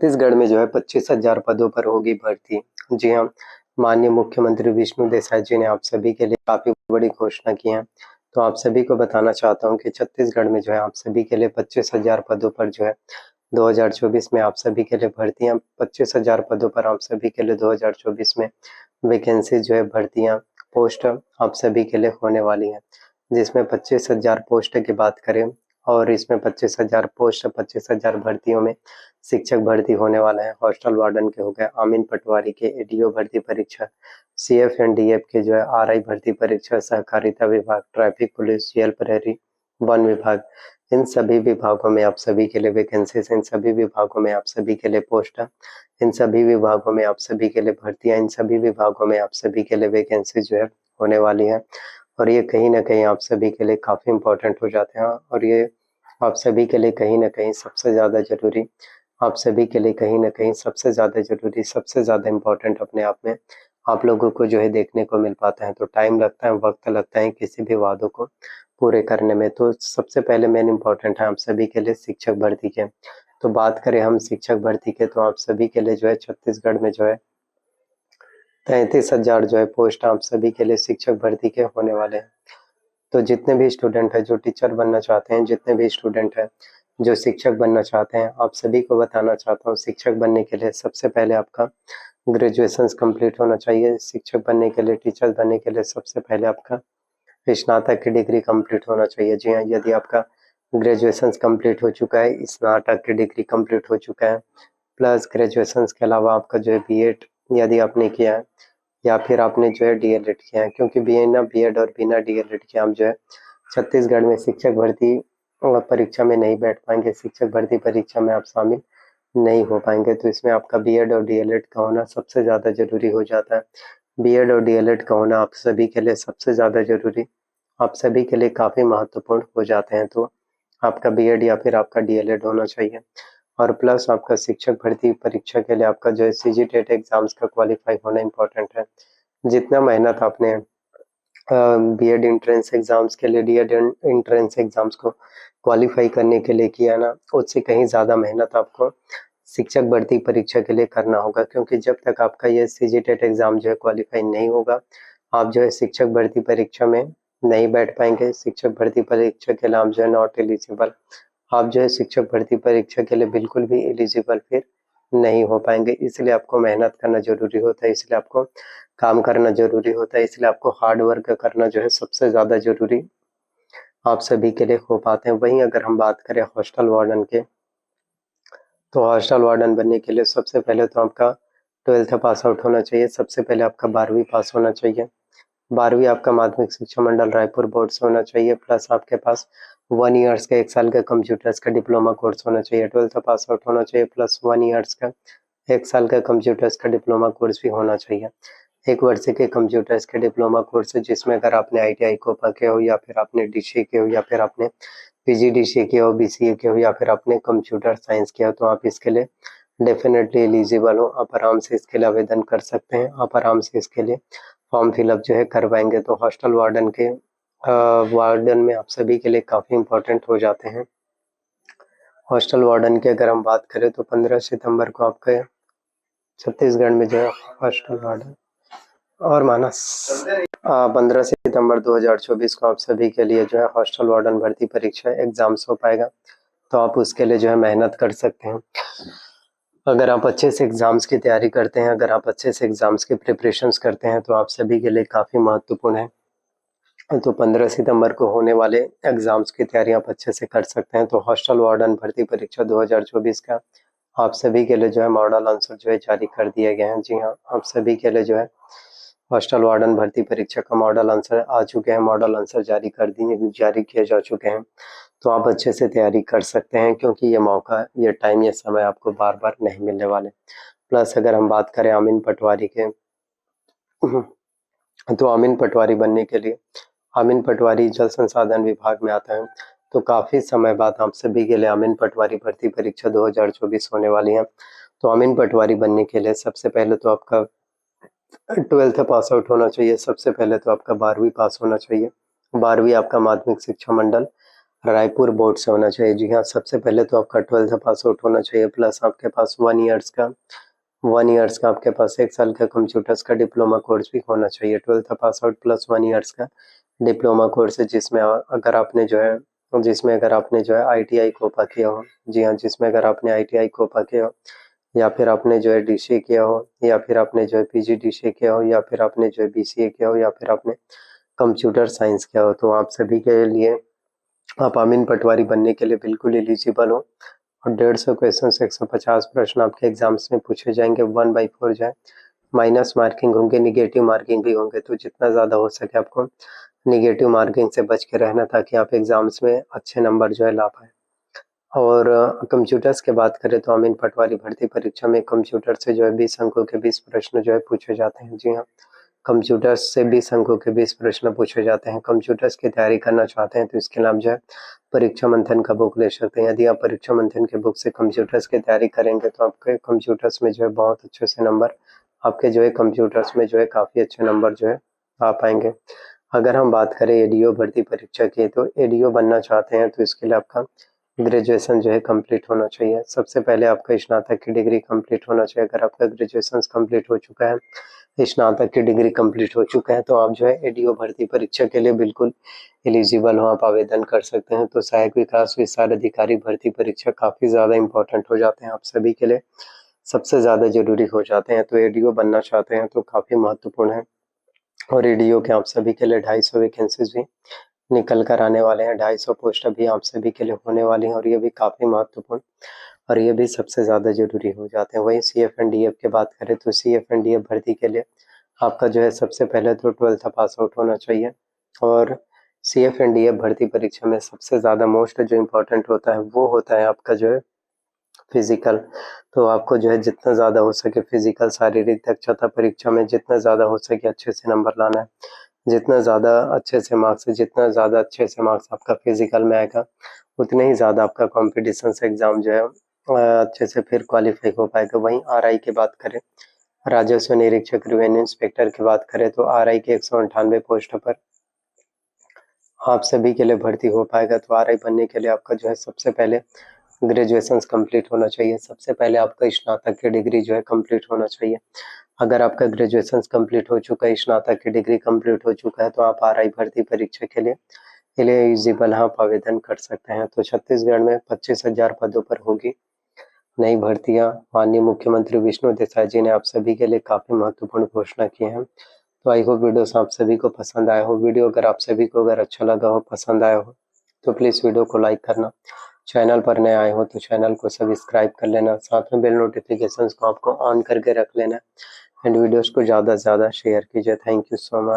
छत्तीसगढ़ में जो है 25,000 पदों पर होगी भर्ती। जी हाँ, माननीय मुख्यमंत्री विष्णु देसाई जी ने आप सभी के लिए काफ़ी बड़ी घोषणा की है। तो आप सभी को बताना चाहता हूँ कि छत्तीसगढ़ में जो है आप सभी के लिए 25,000 पदों पर जो है 2024 में आप सभी के लिए भर्तियाँ 25,000 पदों पर आप सभी के लिए 2024 में वैकेंसी जो है भर्तियाँ पोस्ट आप सभी के लिए होने वाली हैं। जिसमें 25,000 पोस्ट की बात करें और इसमें 25,000 भर्तियों में शिक्षक भर्ती होने वाला है, हॉस्टल वार्डन के हो गए, आमीन पटवारी के एडीओ भर्ती परीक्षा, सीएफ एंड डीएफ के जो है आरआई भर्ती परीक्षा, सहकारिता विभाग, ट्रैफिक पुलिस, जेल प्रहरी, वन विभाग, इन सभी विभागों में आप सभी के लिए वैकेंसीज, इन सभी विभागों में आप सभी के लिए पोस्ट, इन सभी विभागों में आप सभी के लिए भर्तियां, इन सभी विभागों में आप सभी के लिए वैकेंसी जो है होने वाली है। और ये कहीं ना कहीं आप सभी के लिए काफ़ी इम्पोर्टेंट हो जाते हैं और ये आप सभी के लिए कहीं ना कहीं सबसे ज़्यादा ज़रूरी, आप सभी के लिए कहीं ना कहीं सबसे ज़्यादा ज़रूरी, सबसे ज़्यादा इम्पोर्टेंट अपने आप में आप लोगों को जो है देखने को मिल पाता है। तो टाइम लगता है, वक्त लगता है किसी भी वादों को पूरे करने में। तो सबसे पहले मेन इम्पोर्टेंट है आप सभी के लिए शिक्षक भर्ती के। तो बात करें हम शिक्षक भर्ती के, तो आप सभी के लिए जो है छत्तीसगढ़ में जो है 33,000 जो है पोस्ट आप सभी के लिए शिक्षक भर्ती के होने वाले हैं। तो जितने भी स्टूडेंट हैं जो टीचर बनना चाहते हैं, जितने भी स्टूडेंट हैं जो शिक्षक बनना चाहते हैं, आप सभी को बताना चाहता हूँ शिक्षक बनने के लिए सबसे पहले आपका ग्रेजुएशन कंप्लीट होना चाहिए। शिक्षक बनने के लिए, टीचर बनने के लिए सबसे पहले आपका स्नातक की डिग्री कंप्लीट होना चाहिए। जी हाँ, यदि आपका ग्रेजुएशन कंप्लीट हो चुका है, स्नातक की डिग्री कंप्लीट हो चुका है, प्लस ग्रेजुएशन के अलावा आपका जो है बीएड यदि आपने किया है या फिर आपने जो है डीएलएड किया है, क्योंकि बिना बीएड और बिना डीएलएड के आप जो है छत्तीसगढ़ में शिक्षक भर्ती परीक्षा में नहीं बैठ पाएंगे, शिक्षक भर्ती परीक्षा में आप शामिल नहीं हो पाएंगे। तो इसमें आपका बीएड और डीएलएड का होना सबसे ज़्यादा जरूरी हो जाता है। बीएड और डीएलएड का होना आप सभी के लिए सबसे ज़्यादा जरूरी, आप सभी के लिए काफ़ी महत्वपूर्ण हो जाते हैं। तो आपका बीएड या फिर आपका डीएलएड होना चाहिए और प्लस आपका शिक्षक भर्ती परीक्षा के लिए आपका जो है सीजीटेट एग्जाम्स का क्वालिफाई होना इम्पोर्टेंट है। जितना मेहनत आपने बीएड एंट्रेंस एग्जाम्स के लिए, डीएड एंट्रेंस एग्जाम्स को क्वालिफाई करने के लिए किया ना, उससे कहीं ज़्यादा मेहनत आपको शिक्षक भर्ती परीक्षा के लिए करना होगा। क्योंकि जब तक आपका ये सीजीटेट एग्जाम जो है क्वालिफाई नहीं होगा, आप जो है शिक्षक भर्ती परीक्षा में नहीं बैठ पाएंगे। शिक्षक भर्ती परीक्षा के लिए आप जो है नॉट एलिजिबल, आप जो है शिक्षक भर्ती परीक्षा के लिए बिल्कुल भी एलिजिबल फिर नहीं हो पाएंगे। इसलिए आपको मेहनत करना जरूरी होता है, इसलिए आपको काम करना जरूरी होता है, इसलिए आपको हार्ड वर्क करना जो है सबसे ज़्यादा जरूरी आप सभी के लिए हो पाते हैं। वहीं अगर हम बात करें हॉस्टल वार्डन के, तो हॉस्टल वार्डन बनने के लिए सबसे पहले तो आपका 12th पास आउट होना चाहिए, सबसे पहले आपका 12वीं पास होना चाहिए। 12वीं आपका माध्यमिक शिक्षा मंडल रायपुर बोर्ड से होना चाहिए, प्लस आपके पास 1 ईयर्स का 1 साल का कंप्यूटर्स का डिप्लोमा कोर्स होना चाहिए। 12th पास आउट होना चाहिए प्लस 1 ईयर्स का 1 साल का कंप्यूटर्स का डिप्लोमा कोर्स भी होना चाहिए। 1 वर्ष के कंप्यूटर्स के डिप्लोमा कोर्स जिसमें अगर आपने आईटीआई कोपा के हो या फिर आपने डीसीए के हो या फिर आपने पीजीडीसीए के हो, बीसीए के हो या फिर आपने कंप्यूटर साइंस किया हो, तो आप इसके लिए डेफिनेटली एलिजिबल हो। आप आराम से इसके लिए आवेदन कर सकते हैं, आप आराम से इसके लिए फॉर्म फिलअप जो है करवाएंगे। तो हॉस्टल वार्डन के वार्डन में आप सभी के लिए काफ़ी इम्पोर्टेंट हो जाते हैं। हॉस्टल वार्डन की अगर हम बात करें तो 15 सितंबर को आपके छत्तीसगढ़ में जो है हॉस्टल वार्डन और मानस 15 सितंबर 2024 को आप सभी के लिए जो है हॉस्टल वार्डन भर्ती परीक्षा एग्जाम्स हो पाएगा। तो आप उसके लिए जो है मेहनत कर सकते हैं। अगर आप अच्छे से एग्ज़ाम्स की तैयारी करते हैं, अगर आप अच्छे से एग्ज़ाम्स की प्रिपरेशंस करते हैं, तो आप सभी के लिए काफ़ी महत्वपूर्ण है। तो 15 सितंबर को होने वाले एग्ज़ाम्स की तैयारी आप अच्छे से कर सकते हैं। तो हॉस्टल वार्डन भर्ती परीक्षा 2024 का आप सभी के लिए जो है मॉडल आंसर जो है जारी कर दिए गए हैं। जी हाँ, आप सभी के लिए जो है हॉस्टल वार्डन भर्ती परीक्षा का मॉडल आंसर आ चुके हैं, मॉडल आंसर जारी किए जा चुके हैं। तो आप अच्छे से तैयारी कर सकते हैं, क्योंकि ये मौका, ये टाइम, ये समय आपको बार बार नहीं मिलने वाले। प्लस अगर हम बात करें अमीन पटवारी के, तो अमीन पटवारी बनने के लिए, अमीन पटवारी जल संसाधन विभाग में आता है। तो काफ़ी समय बाद आप सभी के लिए अमीन पटवारी भर्ती परीक्षा 2024 होने वाली है। तो अमीन पटवारी बनने के लिए सबसे पहले तो आपका 12th पास आउट होना चाहिए, सबसे पहले तो आपका 12वीं पास होना चाहिए। 12वीं आपका माध्यमिक शिक्षा मंडल रायपुर बोर्ड से होना चाहिए। जी हाँ, सबसे पहले तो आपका 12th पास आउट होना चाहिए, प्लस आपके पास 1 ईयर्स का आपके पास 1 साल का कंप्यूटर्स का डिप्लोमा कोर्स भी होना चाहिए। 12th pass out plus 1 years का डिप्लोमा कोर्स है, जिसमें अगर आपने जो है ITI कोपा किया हो। जी हाँ, जिसमें अगर आपने ITI कोपा किया हो, या फिर आपने जो है DCA किया हो, या फिर आपने जो है PGDCA किया हो, या फिर आपने जो है BCA किया हो, या फिर आपने कंप्यूटर साइंस किया हो, तो आप सभी के लिए आप अमीन पटवारी बनने के लिए बिल्कुल एलिजिबल हो। और 150 क्वेश्चन से 150 प्रश्न आपके एग्जाम्स में पूछे जाएंगे। 1/4 जो है माइनस मार्किंग होंगे, निगेटिव मार्किंग भी होंगे, तो जितना ज़्यादा हो सके आपको निगेटिव मार्किंग से बच के रहना, ताकि आप एग्जाम्स में अच्छे नंबर जो है ला पाए। और कंप्यूटर्स की बात करें तो अमीन पटवारी भर्ती परीक्षा में कंप्यूटर से जो है 20 अंकों के 20 प्रश्न जो है पूछे जाते हैं। जी हाँ, कंप्यूटर्स से 20 अंकों के 20 प्रश्न पूछे जाते हैं। कंप्यूटर्स की तैयारी करना चाहते हैं तो इसके लिए आप जो है परीक्षा मंथन का बुक ले सकते हैं। यदि आप परीक्षा मंथन के बुक से कंप्यूटर्स की तैयारी करेंगे तो आपके कंप्यूटर्स में जो है बहुत अच्छे से नंबर, आपके जो है कंप्यूटर्स में जो है काफ़ी अच्छे नंबर जो है आ पाएंगे। अगर हम बात करें एडीओ भर्ती परीक्षा की, तो एडीओ बनना चाहते हैं तो इसके लिए आपका ग्रेजुएशन जो है कंप्लीट होना चाहिए। सबसे पहले आपका स्नातक की डिग्री कंप्लीट होना चाहिए। अगर आपका ग्रेजुएशन कंप्लीट हो चुका है, स्नातक की डिग्री कंप्लीट हो चुका है, तो आप जो है एडीओ भर्ती परीक्षा के लिए बिल्कुल एलिजिबल हो, आप आवेदन कर सकते हैं। तो सहायक विकास विस्तार अधिकारी भर्ती परीक्षा काफ़ी ज़्यादा इंपॉर्टेंट हो जाते हैं, आप सभी के लिए सबसे ज़्यादा जरूरी हो जाते हैं। तो एडीओ बनना चाहते हैं तो काफ़ी महत्वपूर्ण है। और एडीओ के आप सभी के लिए 250 वैकेंसीज भी निकल कर आने वाले हैं। 250 पोस्ट अभी आप सभी के लिए होने वाली हैं, और ये भी काफ़ी महत्वपूर्ण और ये भी सबसे ज़्यादा जरूरी हो जाते हैं। वहीं CF&DF की बात करें तो CF&DF भर्ती के लिए आपका जो है सबसे पहले तो 12th पास आउट होना चाहिए। और CF&DF भर्ती परीक्षा में सबसे ज़्यादा मोस्ट जो इम्पोर्टेंट होता है वो होता है आपका जो है फिजिकल। तो आपको जो है जितना ज़्यादा हो सके फिजिकल शारीरिक दक्षता परीक्षा में जितना ज़्यादा हो सके अच्छे से नंबर लाना है। जितना ज़्यादा अच्छे से मार्क्स आपका फिजिकल में आएगा, उतने ही ज़्यादा आपका कॉम्पिटिशन से एग्ज़ाम जो है अच्छे से फिर क्वालिफाई हो पाएगा। वहीं RI की बात करें, राजस्व निरीक्षक रेवेन्यू इंस्पेक्टर की बात करें, तो RI के 198 पोस्ट पर आप सभी के लिए भर्ती हो पाएगा। तो RI बनने के लिए आपका जो है सबसे पहले ग्रेजुएशन कंप्लीट होना चाहिए। सबसे पहले आपका स्नातक की डिग्री जो है कंप्लीट होना चाहिए। अगर आपका ग्रेजुएशन कंप्लीट हो चुका है, स्नातक की डिग्री कंप्लीट हो चुका है, तो आप RI भर्ती परीक्षा के लिए एलिजिबल आप आवेदन कर सकते हैं। तो छत्तीसगढ़ में 25,000 पदों पर होगी नई भर्तियां। माननीय मुख्यमंत्री विष्णु देसाई जी ने आप सभी के लिए काफ़ी महत्वपूर्ण घोषणा की है। तो आई होप वीडियो आप सभी को पसंद आया हो। वीडियो अगर आप सभी को अगर अच्छा लगा हो, पसंद आया हो, तो प्लीज़ वीडियो को लाइक करना। चैनल पर नए आए हो तो चैनल को सब्सक्राइब कर लेना, साथ में बेल नोटिफिकेशंस को आपको ऑन करके रख लेना, एंड वीडियोस को ज़्यादा से ज़्यादा शेयर कीजिए। Thank you so much.